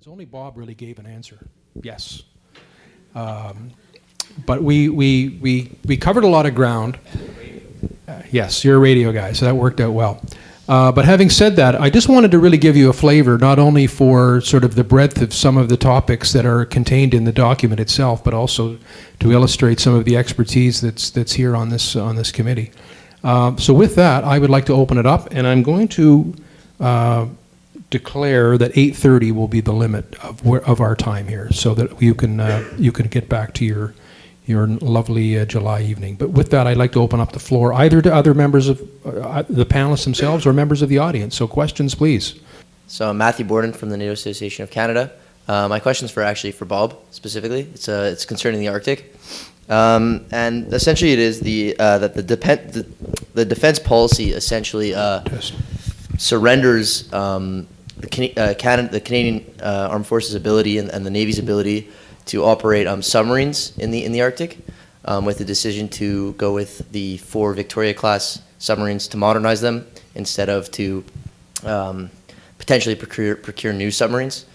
Only Bob really gave an answer. Yes. But we covered a lot of ground. Yes, you're a radio guy, so that worked out well. But having said that, I just wanted to really give you a flavor, not only for sort of the breadth of some of the topics that are contained in the document itself, but also to illustrate some of the expertise that's here on this committee. So with that, I would like to open it up, and I'm going to declare that 8:30 will be the limit of our time here, so that you can get back to your lovely July evening. But with that, I'd like to open up the floor either to other members of the panelists themselves or members of the audience. So questions, please. So I'm Matthew Borden from the NATO Association of Canada. My question's for Bob specifically. It's concerning the Arctic, and essentially it is that the defense policy essentially surrenders the Canadian Armed Forces ability and the Navy's ability to operate submarines in the Arctic, with the decision to go with the 4 Victoria-class submarines to modernize them instead of to potentially procure new submarines.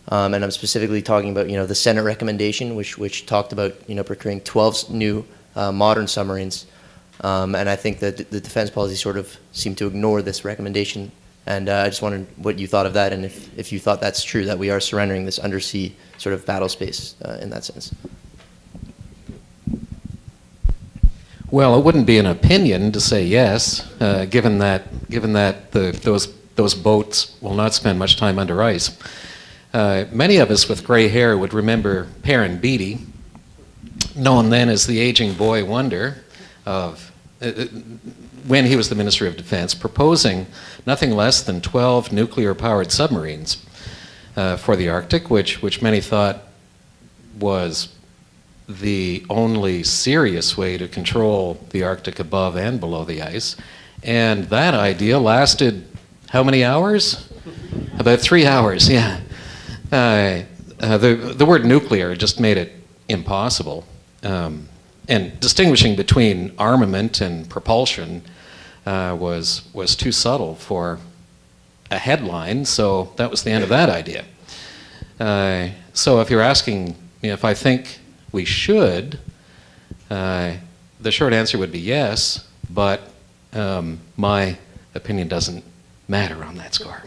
And I'm specifically talking about the Senate recommendation, which talked about procuring 12 new modern submarines. And I think that the defense policy sort of seemed to ignore this recommendation. And I just wondered what you thought of that, and if you thought that's true, that we are surrendering this undersea sort of battle space in that sense. Well, it wouldn't be an opinion to say yes, given that those boats will not spend much time under ice. Many of us with gray hair would remember Perrin Beatty, known then as the aging boy wonder of when he was the Minister of Defense, proposing nothing less than 12 nuclear-powered submarines for the Arctic, which many thought was the only serious way to control the Arctic above and below the ice. And that idea lasted how many hours? About 3 hours, yeah. The word nuclear just made it impossible. And distinguishing between armament and propulsion was too subtle for a headline, so that was the end of that idea. So if you're asking me if I think we should, the short answer would be yes, but my opinion doesn't matter on that score.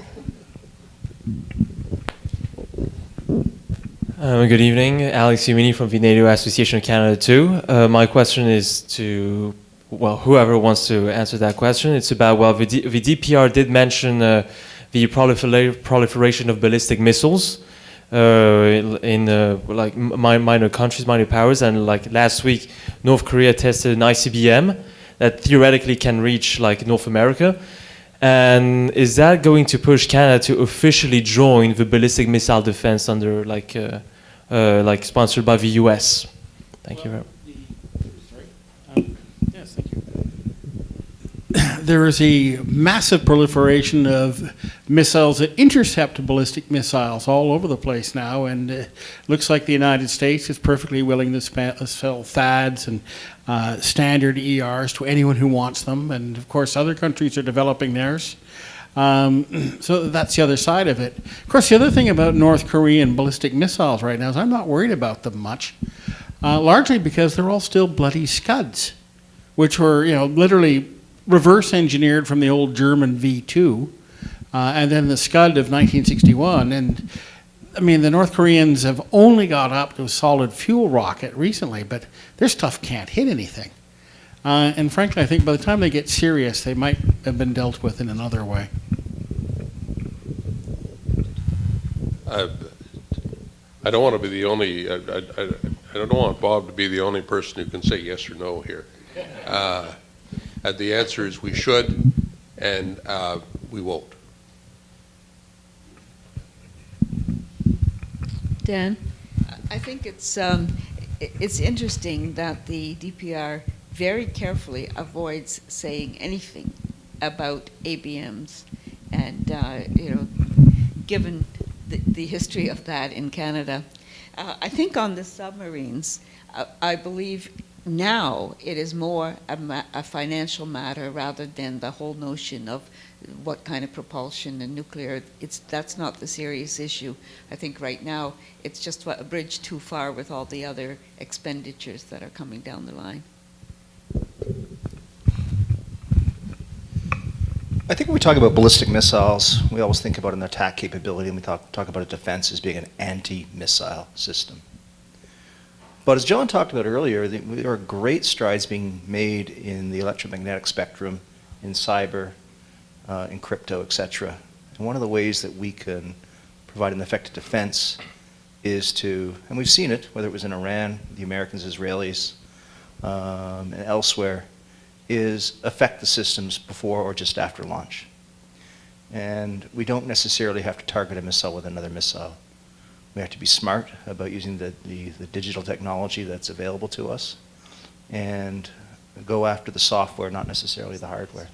Good evening, Alex Umini from the NATO Association of Canada too. My question is to, well, whoever wants to answer that question. It's about, well, the DPR did mention the proliferation of ballistic missiles in like minor countries, minor powers, and like last week, North Korea tested an ICBM that theoretically can reach like North America. And is that going to push Canada to officially join the ballistic missile defense under like sponsored by the US? Thank you very much. Yes, thank you. There is a massive proliferation of missiles that intercept ballistic missiles all over the place now, and it looks like the United States is perfectly willing to sell THAADs and standard ERs to anyone who wants them, and of course other countries are developing theirs. So that's the other side of it. Of course, the other thing about North Korean ballistic missiles right now is I'm not worried about them much, largely because they're all still bloody Scuds, which were literally reverse engineered from the old German V2, and then the Scud of 1961. And I mean, the North Koreans have only got up to a solid fuel rocket recently, but their stuff can't hit anything. And frankly, I think by the time they get serious, they might have been dealt with in another way. I don't want to be the only, I don't want Bob to be the only person who can say yes or no here. The answer is we should, and we won't. Dan? I think it's interesting that the DPR very carefully avoids saying anything about ABMs, and given the history of that in Canada. I think on the submarines, I believe now it is more a financial matter rather than the whole notion of what kind of propulsion and nuclear. That's not the serious issue. I think right now it's just a bridge too far with all the other expenditures that are coming down the line. I think when we talk about ballistic missiles, we always think about an attack capability, and we talk about a defense as being an anti-missile system. But as John talked about earlier, there are great strides being made in the electromagnetic spectrum, in cyber, in crypto, etc. And one of the ways that we can provide an effective defense is to, and we've seen it, whether it was in Iran, the Americans, Israelis, and elsewhere, is affect the systems before or just after launch. And we don't necessarily have to target a missile with another missile. We have to be smart about using the digital technology that's available to us and go after the software, not necessarily the hardware.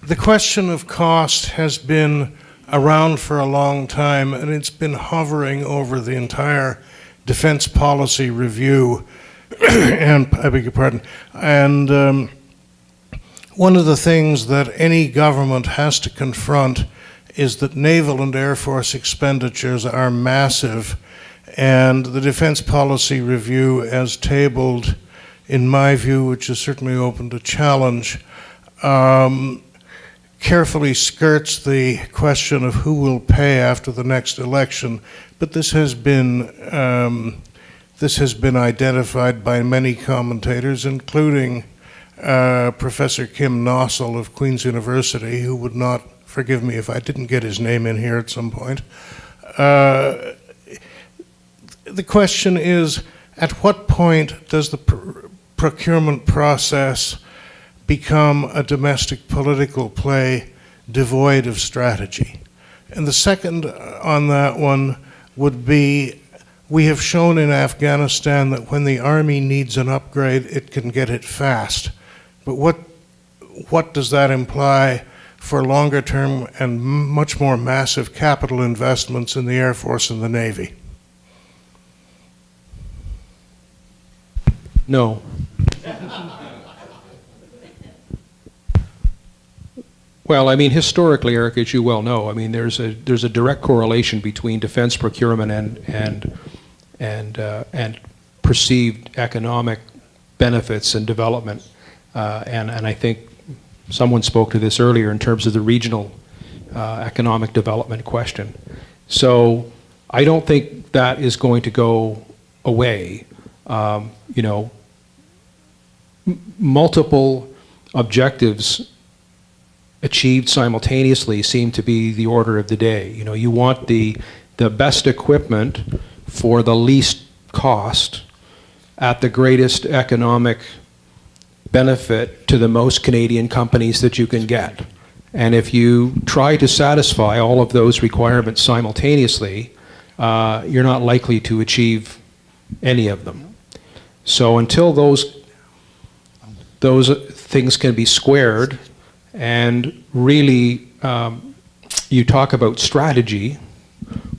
The question of cost has been around for a long time, and it's been hovering over the entire defense policy review, and I beg your pardon. And one of the things that any government has to confront is that naval and air force expenditures are massive, and the defense policy review, as tabled, in my view, which is certainly open to challenge, carefully skirts the question of who will pay after the next election. But this has been identified by many commentators, including Professor Kim Nossel of Queen's University, who would not forgive me if I didn't get his name in here at some point. The question is, at what point does the procurement process become a domestic political play devoid of strategy? And the second on that one would be, we have shown in Afghanistan that when the army needs an upgrade, it can get it fast. But what does that imply for longer term and much more massive capital investments in the Air Force and the Navy? No. Well, I mean, historically, Eric, as you well know, I mean, there's a direct correlation between defense procurement and perceived economic benefits and development. And I think someone spoke to this earlier in terms of the regional economic development question. So I don't think that is going to go away. You know, multiple objectives achieved simultaneously seem to be the order of the day. You know, you want the best equipment for the least cost at the greatest economic benefit to the most Canadian companies that you can get. And if you try to satisfy all of those requirements simultaneously, you're not likely to achieve any of them. So until those things can be squared, and really you talk about strategy,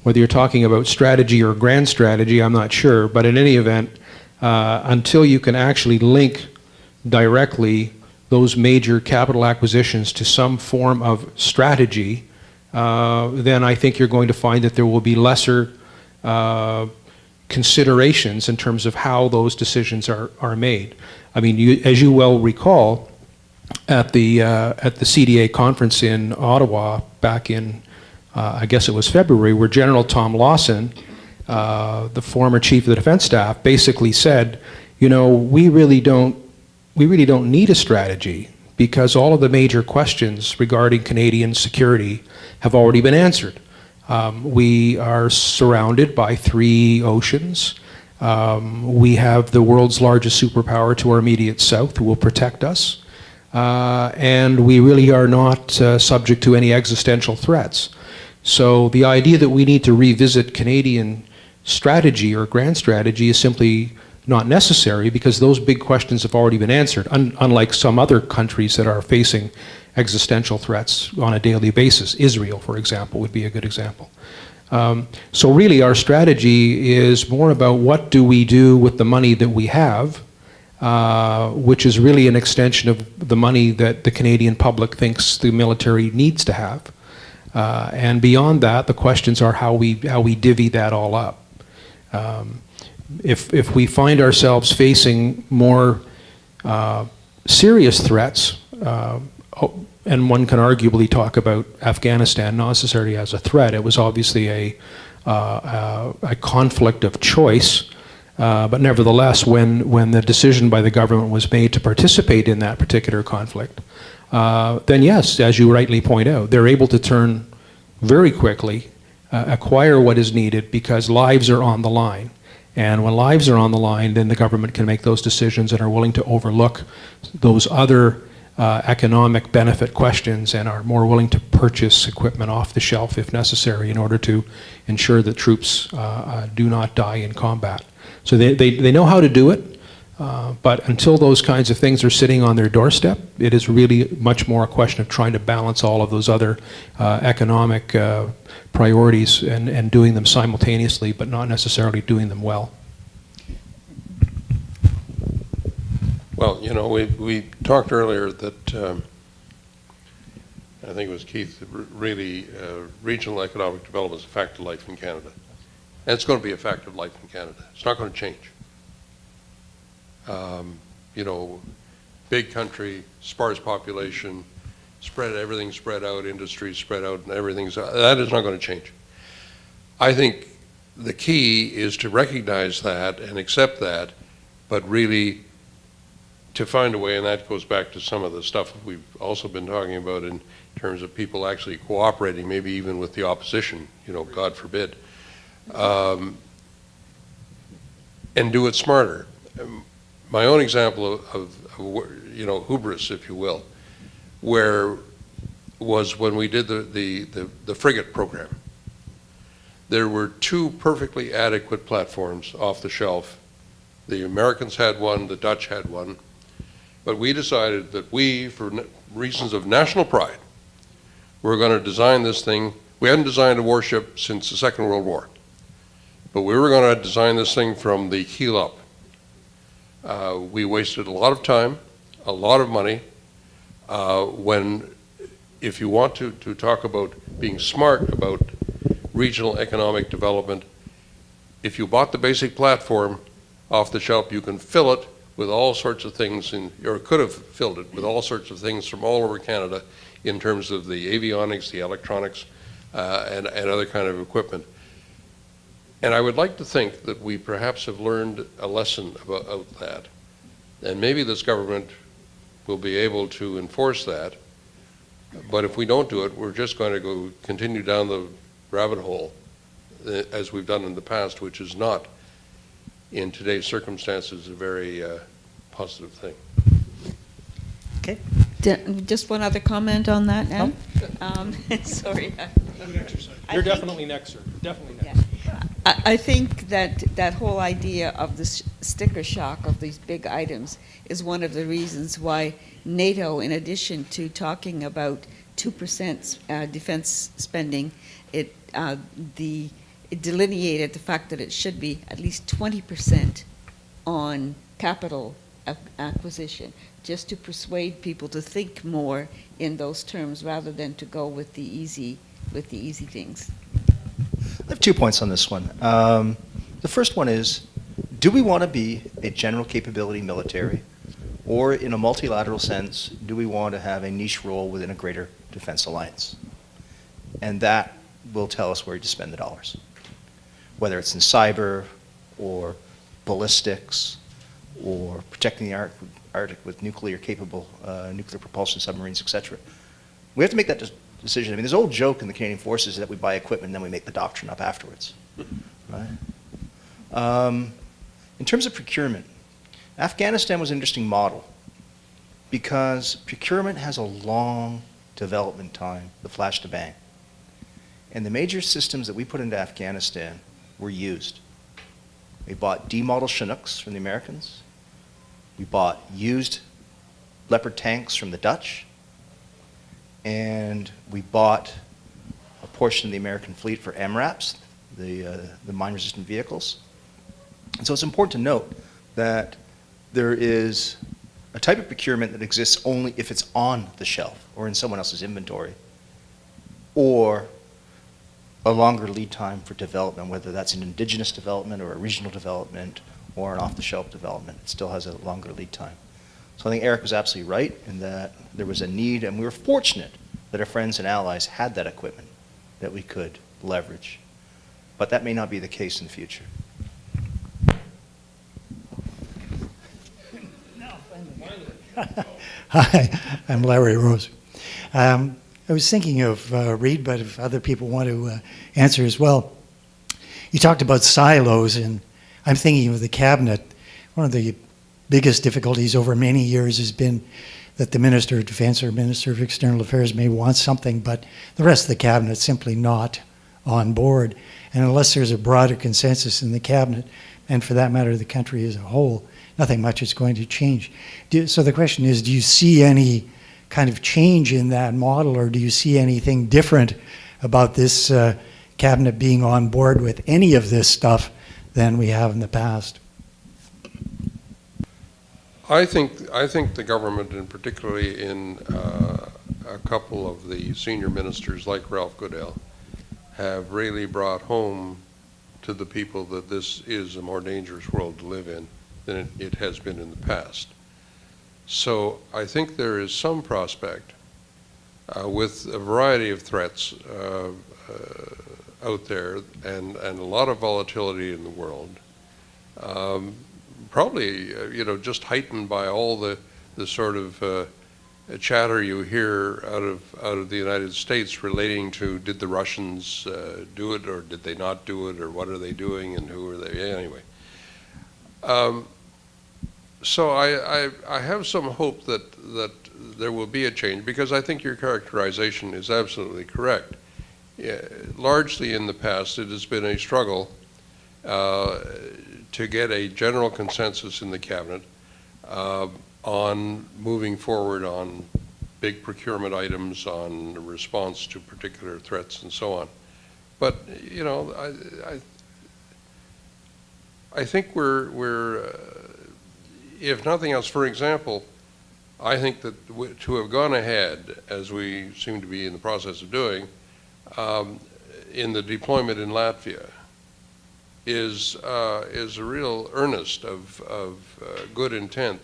whether you're talking about strategy or grand strategy, I'm not sure, but in any event, until you can actually link directly those major capital acquisitions to some form of strategy, then I think you're going to find that there will be lesser considerations in terms of how those decisions are made. I mean, as you well recall, at the CDA conference in Ottawa back in, I guess it was February, where General Tom Lawson, the former chief of the defense staff, basically said, you know, we really don't need a strategy because all of the major questions regarding Canadian security have already been answered. We are surrounded by 3 oceans. We have the world's largest superpower to our immediate south who will protect us. And we really are not subject to any existential threats. So the idea that we need to revisit Canadian strategy or grand strategy is simply not necessary because those big questions have already been answered, unlike some other countries that are facing existential threats on a daily basis. Israel, for example, would be a good example. So really our strategy is more about what do we do with the money that we have, which is really an extension of the money that the Canadian public thinks the military needs to have. And beyond that, the questions are how we divvy that all up. If we find ourselves facing more serious threats, and one can arguably talk about Afghanistan not necessarily as a threat. It was obviously a conflict of choice, but nevertheless, when the decision by the government was made to participate in that particular conflict, then yes, as you rightly point out, they're able to turn very quickly, acquire what is needed because lives are on the line. And when lives are on the line, then the government can make those decisions and are willing to overlook those other economic benefit questions and are more willing to purchase equipment off the shelf if necessary in order to ensure that troops do not die in combat. So they know how to do it, but until those kinds of things are sitting on their doorstep, it is really much more a question of trying to balance all of those other economic priorities and doing them simultaneously, but not necessarily doing them well. Well, you know, we talked earlier that, I think it was Keith, really regional economic development is a fact of life in Canada. And it's going to be a fact of life in Canada. It's not going to change. You know, big country, sparse population, everything spread out, industry spread out, and that is not going to change. I think the key is to recognize that and accept that, but really to find a way, and that goes back to some of the stuff we've also been talking about in terms of people actually cooperating, maybe even with the opposition, you know, God forbid, and do it smarter. My own example of you know, hubris, if you will, was when we did the frigate program. There were two perfectly adequate platforms off the shelf. The Americans had one, the Dutch had one, but we decided that we, for reasons of national pride, were going to design this thing. We hadn't designed a warship since the Second World War, but we were going to design this thing from the keel up. We wasted a lot of time, a lot of money. If you want to talk about being smart about regional economic development, if you bought the basic platform off the shelf, you can fill it with all sorts of things, or could have filled it with all sorts of things from all over Canada in terms of the avionics, the electronics, and other kind of equipment. And I would like to think that we perhaps have learned a lesson about that. And maybe this government will be able to enforce that. But if we don't do it, we're just going to continue down the rabbit hole as we've done in the past, which is not, in today's circumstances, a very positive thing. Okay. Just one other comment on that now. Sorry. You're definitely next, sir. Definitely next. I think that whole idea of the sticker shock of these big items is one of the reasons why NATO, in addition to talking about 2% defense spending, it delineated the fact that it should be at least 20% on capital acquisition, just to persuade people to think more in those terms rather than to go with the easy things. I have 2 points on this one. The first one is, do we want to be a general capability military, or in a multilateral sense, do we want to have a niche role within a greater defense alliance? And that will tell us where to spend the dollars, whether it's in cyber or ballistics or protecting the Arctic with nuclear propulsion submarines, etc. We have to make that decision. I mean, there's an old joke in the Canadian Forces that we buy equipment and then we make the doctrine up afterwards. Right? In terms of procurement, Afghanistan was an interesting model because procurement has a long development time, the flash to bang. And the major systems that we put into Afghanistan were used. We bought D-model Chinooks from the Americans. We bought used Leopard tanks from the Dutch. And we bought a portion of the American fleet for MRAPs, the mine-resistant vehicles. And so it's important to note that there is a type of procurement that exists only if it's on the shelf or in someone else's inventory, or a longer lead time for development, whether that's an indigenous development or a regional development or an off-the-shelf development. It still has a longer lead time. So I think Eric was absolutely right in that there was a need, and we were fortunate that our friends and allies had that equipment that we could leverage. But that may not be the case in the future. Hi, I'm Larry Rose. I was thinking of Reed, but if other people want to answer as well. You talked about silos, and I'm thinking of the cabinet. One of the biggest difficulties over many years has been that the Minister of Defense or Minister of External Affairs may want something, but the rest of the cabinet simply not on board. And unless there's a broader consensus in the cabinet, and for that matter, the country as a whole, nothing much is going to change. So the question is, do you see any kind of change in that model, or do you see anything different about this cabinet being on board with any of this stuff than we have in the past? I think the government, and particularly in a couple of the senior ministers like Ralph Goodale, have really brought home to the people that this is a more dangerous world to live in than it has been in the past. So I think there is some prospect with a variety of threats out there and a lot of volatility in the world. Probably, just heightened by all the sort of chatter you hear out of the United States relating to, did the Russians do it, or did they not do it, or what are they doing, and who are they? Anyway, so I have some hope that there will be a change, because I think your characterization is absolutely correct. Largely in the past, it has been a struggle to get a general consensus in the cabinet on moving forward on big procurement items, on response to particular threats and so on. But, I think we're if nothing else, for example, I think that to have gone ahead, as we seem to be in the process of doing, in the deployment in Latvia, is a real earnest of good intent,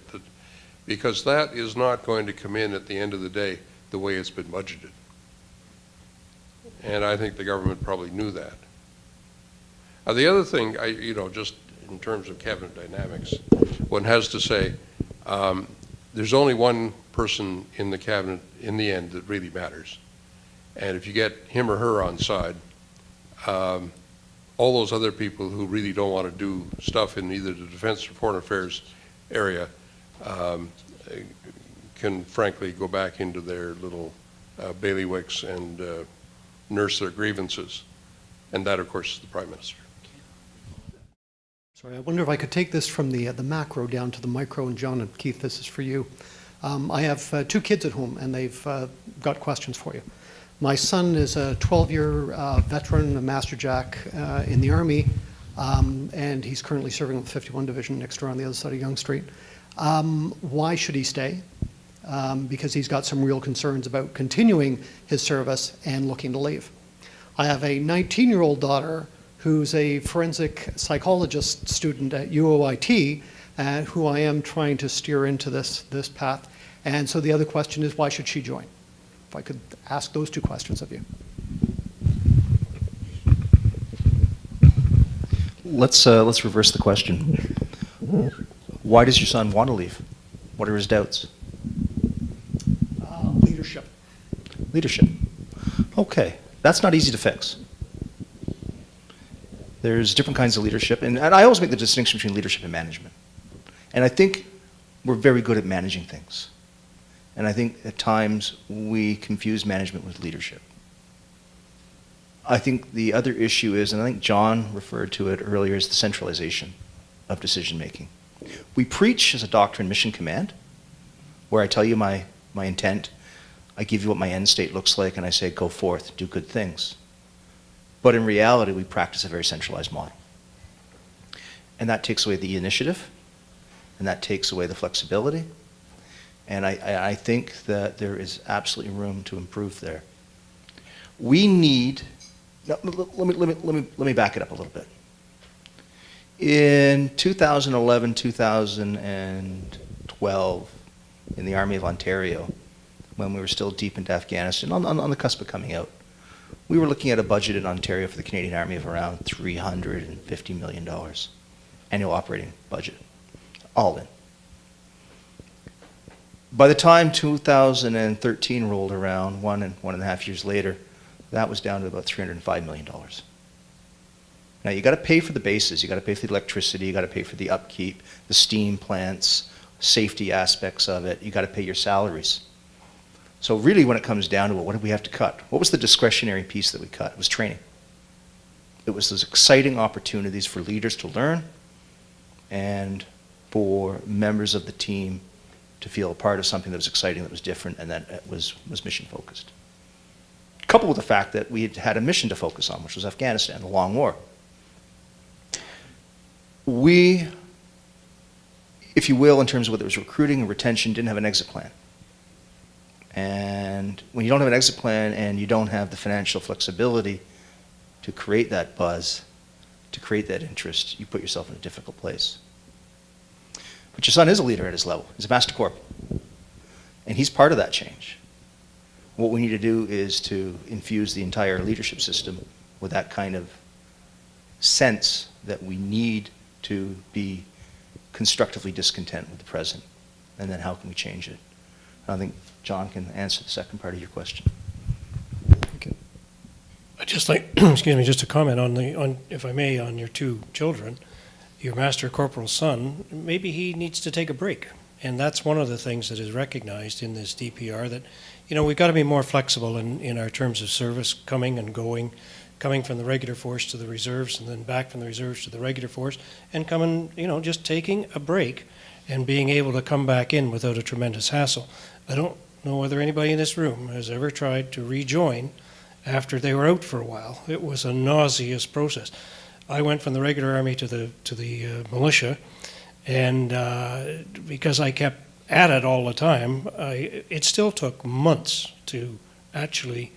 because that is not going to come in at the end of the day the way it's been budgeted. And I think the government probably knew that. The other thing, just in terms of cabinet dynamics, one has to say there's only one person in the cabinet in the end that really matters. And if you get him or her on side, all those other people who really don't want to do stuff in either the defense or foreign affairs area can frankly go back into their little bailiwicks and nurse their grievances. And that, of course, is the Prime Minister. Sorry, I wonder if I could take this from the macro down to the micro, and John and Keith, this is for you. I have 2 kids at home, and they've got questions for you. My son is a 12-year veteran, a Master Jack in the Army, and he's currently serving with the 51 Division next door on the other side of Yonge Street. Why should he stay? Because he's got some real concerns about continuing his service and looking to leave. I have a 19-year-old daughter who's a forensic psychologist student at UOIT, who I am trying to steer into this path. And so the other question is, why should she join? If I could ask those 2 questions of you. Let's reverse the question. Why does your son want to leave? What are his doubts? Leadership. Leadership. Okay, that's not easy to fix. There's different kinds of leadership, and I always make the distinction between leadership and management. And I think we're very good at managing things. And I think at times we confuse management with leadership. I think the other issue is, and I think John referred to it earlier, is the centralization of decision-making. We preach as a doctrine mission command, where I tell you my intent, I give you what my end state looks like, and I say, go forth, do good things. But in reality, we practice a very centralized model. And that takes away the initiative, and that takes away the flexibility. And I think that there is absolutely room to improve there. We need, now, let me back it up a little bit. In 2011, 2012, in the Army of Ontario, when we were still deep into Afghanistan, on the cusp of coming out, we were looking at a budget in Ontario for the Canadian Army of around $350 million, annual operating budget, all in. By the time 2013 rolled around, 1.5 years later, that was down to about $305 million. Now, you got to pay for the bases. You got to pay for the electricity. You got to pay for the upkeep, the steam plants, safety aspects of it. You got to pay your salaries. So really, when it comes down to it, what did we have to cut? What was the discretionary piece that we cut? It was training. It was those exciting opportunities for leaders to learn and for members of the team to feel a part of something that was exciting, that was different, and that was mission-focused. Coupled with the fact that we had a mission to focus on, which was Afghanistan, the long war. We, if you will, in terms of whether it was recruiting and retention, didn't have an exit plan. And when you don't have an exit plan and you don't have the financial flexibility to create that buzz, to create that interest, you put yourself in a difficult place. But your son is a leader at his level. He's a Master Corp. And he's part of that change. What we need to do is to infuse the entire leadership system with that kind of sense that we need to be constructively discontent with the present. And then how can we change it? I think John can answer the second part of your question. Okay. I'd just like, excuse me, just to comment on, if I may, on your two children, your Master Corporal son. Maybe he needs to take a break, and that's one of the things that is recognized in this DPR. That, you know, we've got to be more flexible in our terms of service, coming and going, coming from the regular force to the reserves, and then back from the reserves to the regular force, and coming, you know, just taking a break and being able to come back in without a tremendous hassle. I don't know whether anybody in this room has ever tried to rejoin after they were out for a while. It was a nauseous process. I went from the regular army to the militia, and because I kept at it all the time, it still took months to actually,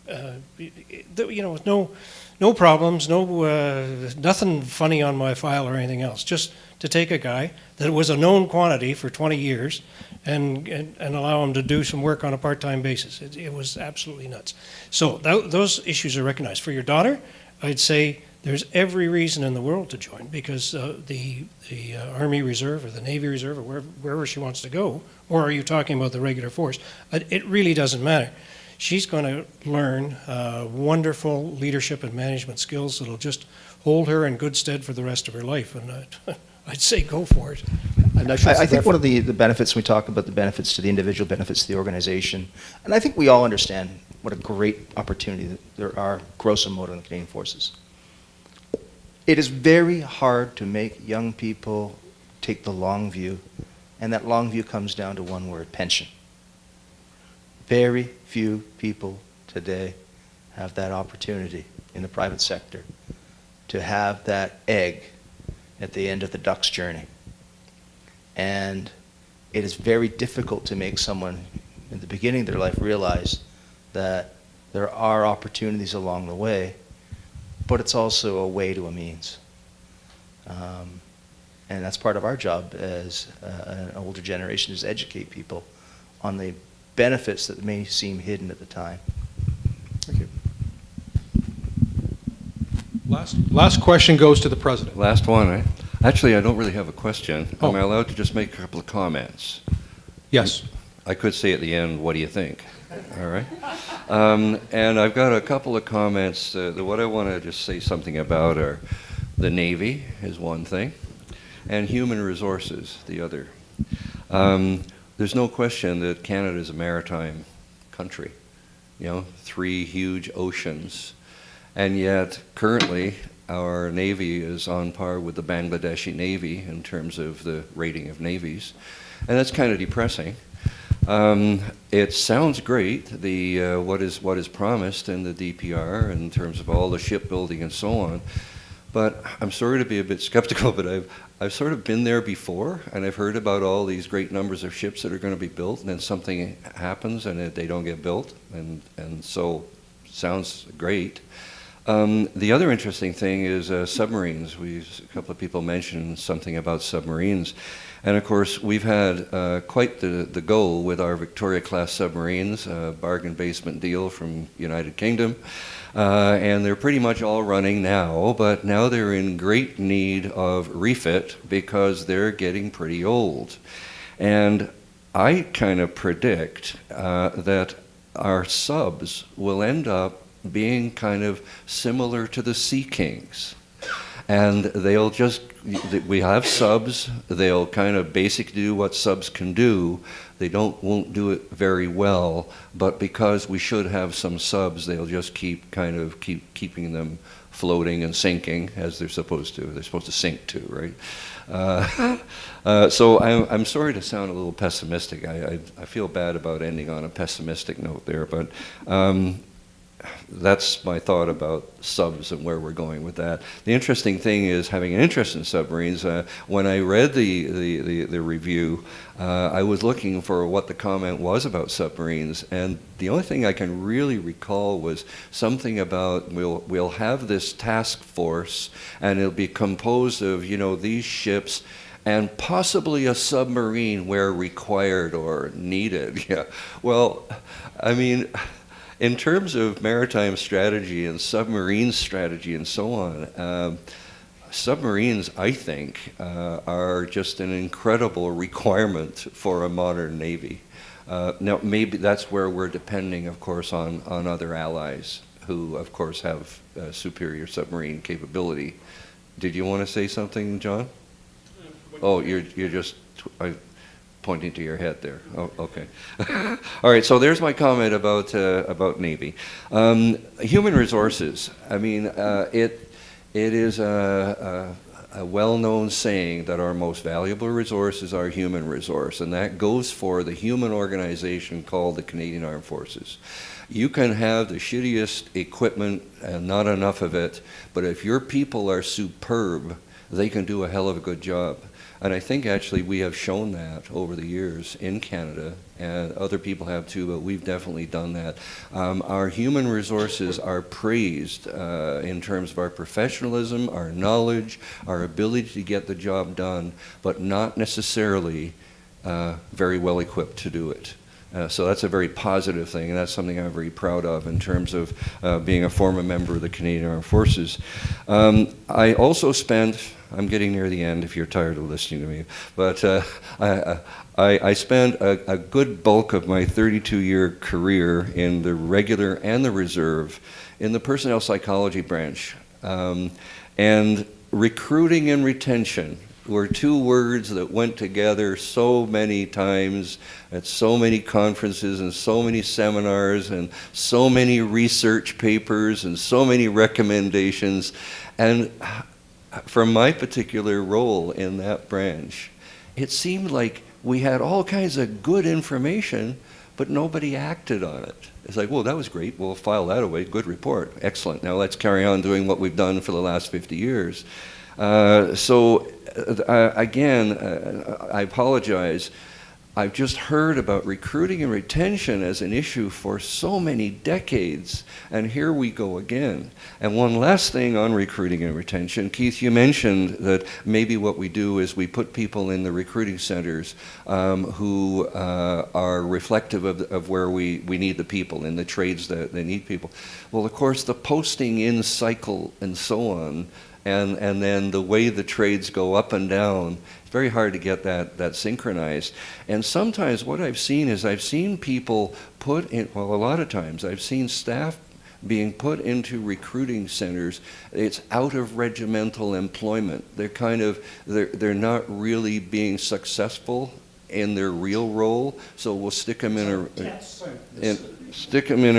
you know, with no problems, nothing funny on my file or anything else. Just to take a guy that was a known quantity for 20 years and allow him to do some work on a part-time basis. It was absolutely nuts. So those issues are recognized. For your daughter, I'd say there's every reason in the world to join, because the Army Reserve or the Navy Reserve or wherever she wants to go, or are you talking about the regular force? It really doesn't matter. She's going to learn wonderful leadership and management skills that'll just hold her in good stead for the rest of her life. And I'd say go for it. I think one of the benefits, we talk about the benefits to the individual, benefits to the organization, and I think we all understand what a great opportunity that there are, grosso modo, in the Canadian Forces. It is very hard to make young people take the long view, and that long view comes down to one word: pension. Very few people today have that opportunity in the private sector to have that egg at the end of the duck's journey. And it is very difficult to make someone in the beginning of their life realize that there are opportunities along the way, but it's also a way to a means. And that's part of our job as an older generation, is educate people on the benefits that may seem hidden at the time. Thank you. Last question goes to the President. Last one, right? Actually, I don't really have a question. Oh. Am I allowed to just make a couple of comments? Yes. I could say at the end, what do you think? All right. And I've got a couple of comments. What I want to just say something about are the Navy is one thing, and human resources the other. There's no question that Canada is a maritime country. You know, 3 huge oceans. And yet, currently, our Navy is on par with the Bangladeshi Navy in terms of the rating of navies. And that's kind of depressing. It sounds great, what is promised in the DPR in terms of all the shipbuilding and so on. But I'm sorry to be a bit skeptical, but I've sort of been there before, and I've heard about all these great numbers of ships that are going to be built, and then something happens and they don't get built, and so sounds great. The other interesting thing is submarines. A couple of people mentioned something about submarines. And of course, we've had quite the go with our Victoria-class submarines, bargain basement deal from United Kingdom. And they're pretty much all running now, but now they're in great need of refit because they're getting pretty old. And I kind of predict that our subs will end up being kind of similar to the Sea Kings. And they'll just, we have subs, they'll kind of basically do what subs can do. They won't do it very well, but because we should have some subs, they'll just keep keeping them floating and sinking as they're supposed to. They're supposed to sink too, right? So I'm sorry to sound a little pessimistic. I feel bad about ending on a pessimistic note there, but that's my thought about subs and where we're going with that. The interesting thing is having an interest in submarines. When I read the review, I was looking for what the comment was about submarines, and the only thing I can really recall was something about we'll have this task force, and it'll be composed of these ships and possibly a submarine where required or needed. Yeah. Well, I mean, in terms of maritime strategy and submarine strategy and so on, submarines, I think, are just an incredible requirement for a modern Navy. Now, maybe that's where we're depending, of course, on other allies who, of course, have superior submarine capability. Did you want to say something, John? Oh, you're just pointing to your head there. Oh, okay. All right. So there's my comment about Navy. Human resources. I mean, it is a well-known saying that our most valuable resource is our human resource, and that goes for the human organization called the Canadian Armed Forces. You can have the shittiest equipment and not enough of it, but if your people are superb, they can do a hell of a good job. And I think actually we have shown that over the years in Canada, and other people have too, but we've definitely done that. Our human resources are praised in terms of our professionalism, our knowledge, our ability to get the job done, but not necessarily very well equipped to do it. So that's a very positive thing, and that's something I'm very proud of in terms of being a former member of the Canadian Armed Forces. I also spent, I'm getting near the end if you're tired of listening to me, but I spent a good bulk of my 32-year career in the regular and the reserve in the personnel psychology branch. And recruiting and retention were two words that went together so many times at so many conferences and so many seminars and so many research papers and so many recommendations. And from my particular role in that branch, it seemed like we had all kinds of good information, but nobody acted on it. It's like, well, that was great. We'll file that away. Good report. Excellent. Now let's carry on doing what we've done for the last 50 years. Again, I apologize. I've just heard about recruiting and retention as an issue for so many decades, and here we go again. And one last thing on recruiting and retention. Keith, you mentioned that maybe what we do is we put people in the recruiting centers who are reflective of where we need the people, in the trades that they need people. Well, of course, the posting in cycle and so on, and then the way the trades go up and down, it's very hard to get that synchronized. And sometimes what I've seen is I've seen people put in, well, a lot of times I've seen staff being put into recruiting centers. It's out of regimental employment. They're not really being successful in their real role, so we'll stick them in a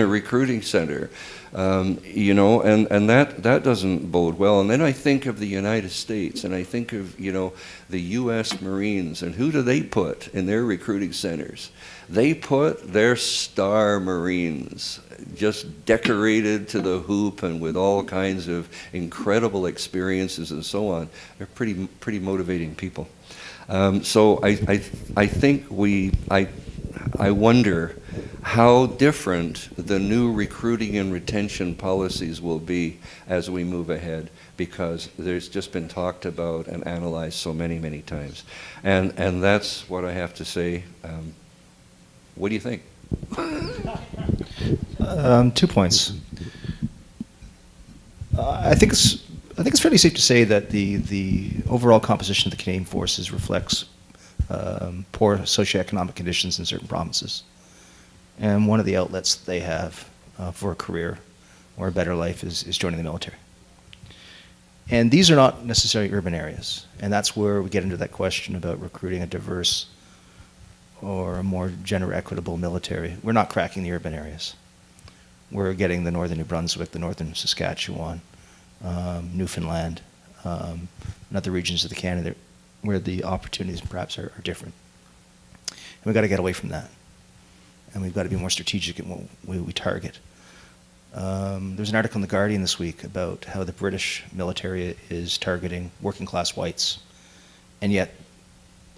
recruiting center. You know, and that doesn't bode well. And then I think of the United States, and I think of, you know, the U.S. Marines, and who do they put in their recruiting centers? They put their star Marines, just decorated to the hoop and with all kinds of incredible experiences and so on. They're pretty motivating people. So I think I wonder how different the new recruiting and retention policies will be as we move ahead, because there's just been talked about and analyzed so many times. And that's what I have to say. What do you think? 2 points. I think it's fairly safe to say that the overall composition of the Canadian forces reflects poor socioeconomic conditions in certain provinces. And one of the outlets they have for a career or a better life is joining the military. And these are not necessarily urban areas. And that's where we get into that question about recruiting a diverse or a more gender equitable military. We're not cracking the urban areas. We're getting the northern New Brunswick, the northern Saskatchewan, Newfoundland, and other regions of the Canada where the opportunities perhaps are different. And we've got to get away from that. And we've got to be more strategic in what we target. There's an article in The Guardian this week about how the British military is targeting working class whites, and yet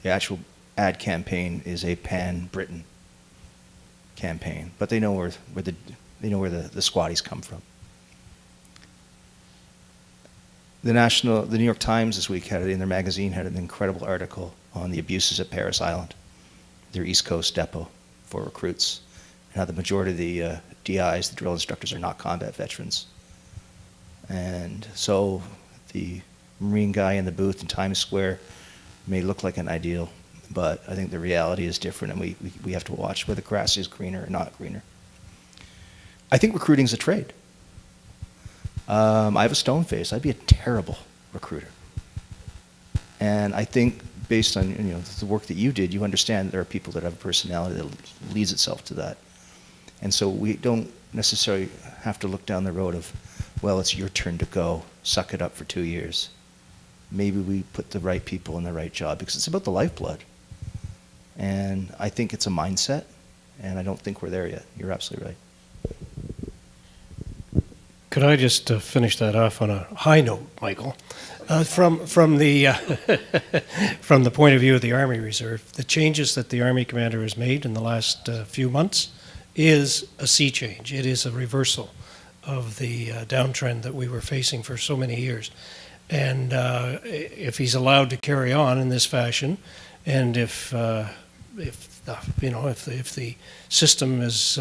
the actual ad campaign is a pan-Britain campaign. But they know where the squatties come from. The New York Times this week in their magazine had an incredible article on the abuses at Paris Island, their East Coast depot for recruits, and how the majority of the DIs, the drill instructors, are not combat veterans. And so the Marine guy in the booth in Times Square may look like an ideal, but I think the reality is different, and we have to watch whether the grass is greener or not greener. I think recruiting is a trade. I have a stone face. I'd be a terrible recruiter. And I think based on the work that you did, you understand that there are people that have a personality that leads itself to that. And so we don't necessarily have to look down the road of, well, it's your turn to go, suck it up for 2 years. Maybe we put the right people in the right job, because it's about the lifeblood. And I think it's a mindset, and I don't think we're there yet. You're absolutely right. Could I just finish that off on a high note, Michael? From the from the point of view of the Army Reserve, the changes that the Army commander has made in the last few months is a sea change. It is a reversal of the downtrend that we were facing for so many years. And if he's allowed to carry on in this fashion, and if the system is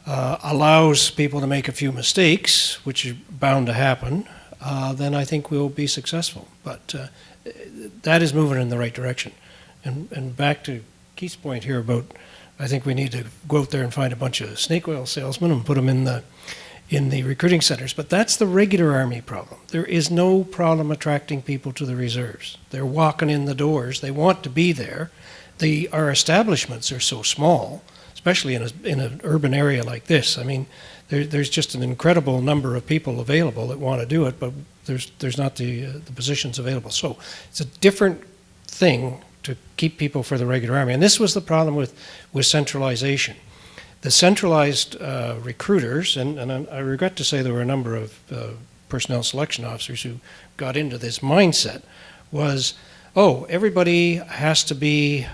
allows people to make a few mistakes, which is bound to happen, then I think we'll be successful. But that is moving in the right direction. And back to Keith's point here about, I think we need to go out there and find a bunch of snake oil salesmen and put them in the recruiting centers. But that's the regular Army problem. There is no problem attracting people to the reserves. They're walking in the doors. They want to be there. Our establishments are so small, especially in an urban area like this. I mean, there's just an incredible number of people available that want to do it, but there's not the positions available. So it's a different thing to keep people for the regular Army. And this was the problem with centralization. The centralized recruiters, and I regret to say there were a number of personnel selection officers who got into this mindset, was, everybody has to be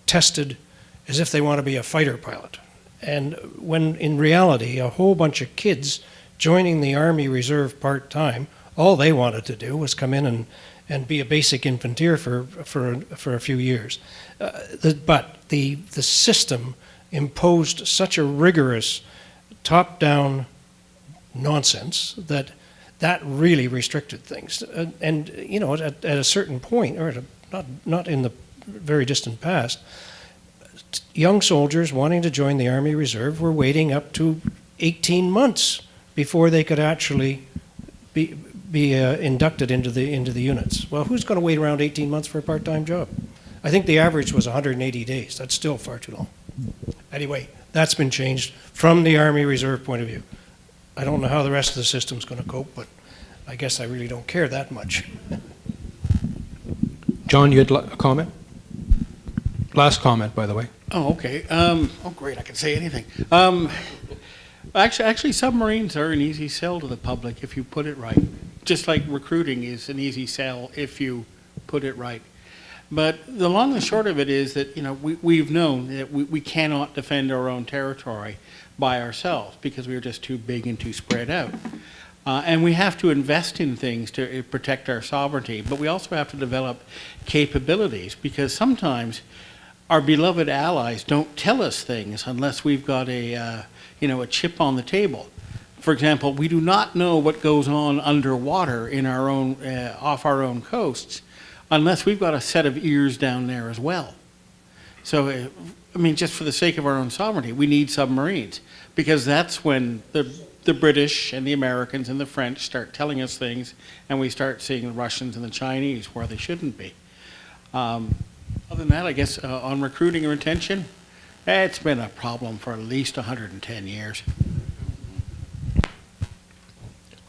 tested as if they want to be a fighter pilot. And when in reality, a whole bunch of kids joining the Army Reserve part-time, all they wanted to do was come in and be a basic infantier for a few years. But the system imposed such a rigorous top-down nonsense that really restricted things. And at a certain point, or not in the very distant past, young soldiers wanting to join the Army Reserve were waiting up to 18 months before they could actually be inducted into the units. Well, who's going to wait around 18 months for a part-time job? I think the average was 180 days. That's still far too long. Anyway, that's been changed from the Army Reserve point of view. I don't know how the rest of the system's going to cope, but I guess I really don't care that much. John, you had a comment? Last comment, by the way. Oh, okay. Great. I can say anything. Actually, submarines are an easy sell to the public if you put it right. Just like recruiting is an easy sell if you put it right. But the long and short of it is that, we've known that we cannot defend our own territory by ourselves because we're just too big and too spread out. And we have to invest in things to protect our sovereignty, but we also have to develop capabilities because sometimes our beloved allies don't tell us things unless we've got a chip on the table. For example, we do not know what goes on underwater in our own, off our own coasts unless we've got a set of ears down there as well. So, just for the sake of our own sovereignty, we need submarines because that's when the British and the Americans and the French start telling us things and we start seeing the Russians and the Chinese where they shouldn't be. Other than that, I guess on recruiting and retention, it's been a problem for at least 110 years.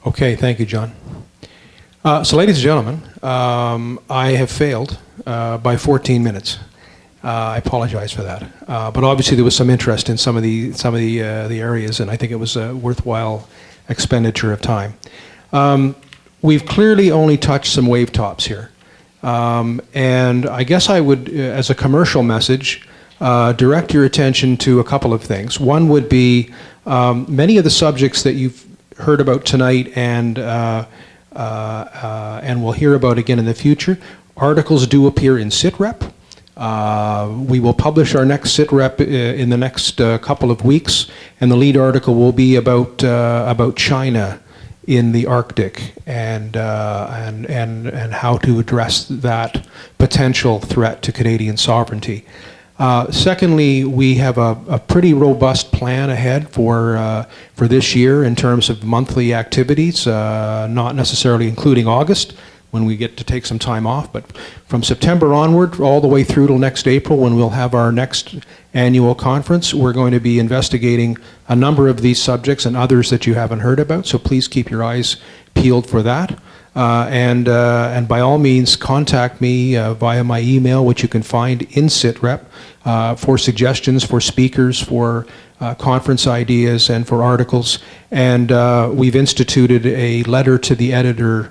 Okay, thank you, John. So, ladies and gentlemen, I have failed by 14 minutes. I apologize for that. But obviously, there was some interest in some of the areas, and I think it was a worthwhile expenditure of time. We've clearly only touched some wave tops here. And I guess I would, as a commercial message, direct your attention to a couple of things. One would be many of the subjects that you've heard about tonight and we'll hear about again in the future. Articles do appear in SITREP. We will publish our next SITREP in the next couple of weeks, and the lead article will be about China in the Arctic and how to address that potential threat to Canadian sovereignty. Secondly, we have a pretty robust plan ahead for this year in terms of monthly activities, not necessarily including August, when we get to take some time off, but from September onward, all the way through till next April, when we'll have our next annual conference, we're going to be investigating a number of these subjects and others that you haven't heard about, so please keep your eyes peeled for that. And by all means, contact me via my email, which you can find in SITREP, for suggestions, for speakers, for conference ideas, and for articles. And we've instituted a letter to the editor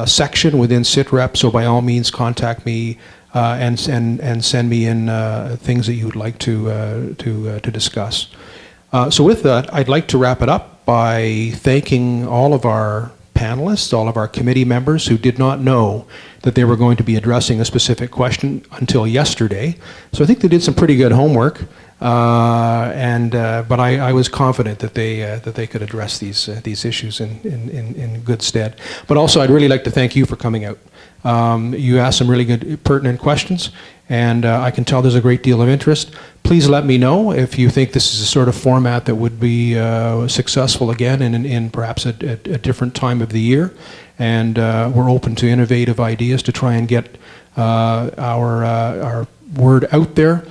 section within SITREP, so by all means, contact me and send me in things that you would like to discuss. So with that, I'd like to wrap it up by thanking all of our panelists, all of our committee members who did not know that they were going to be addressing a specific question until yesterday. So I think they did some pretty good homework, but I was confident that they could address these issues in good stead. But also, I'd really like to thank you for coming out. You asked some really good, pertinent questions, and I can tell there's a great deal of interest. Please let me know if you think this is a sort of format that would be successful again in perhaps a different time of the year. And we're open to innovative ideas to try and get our word out there.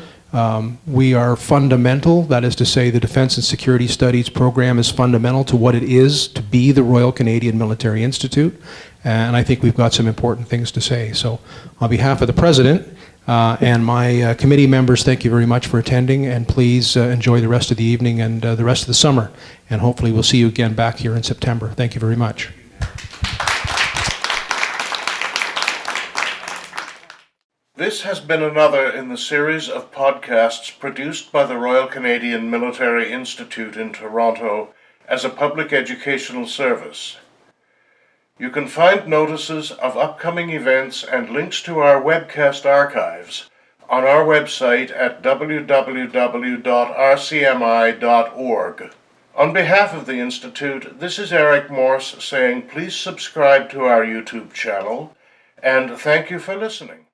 We are fundamental, that is to say the Defence and Security Studies program is fundamental to what it is to be the Royal Canadian Military Institute, and I think we've got some important things to say. So on behalf of the President and my committee members, thank you very much for attending, and please enjoy the rest of the evening and the rest of the summer, and hopefully we'll see you again back here in September. Thank you very much. This has been another in the series of podcasts produced by the Royal Canadian Military Institute in Toronto as a public educational service. You can find notices of upcoming events and links to our webcast archives on our website at www.rcmi.org. On behalf of the Institute, this is Eric Morse saying please subscribe to our YouTube channel, and thank you for listening.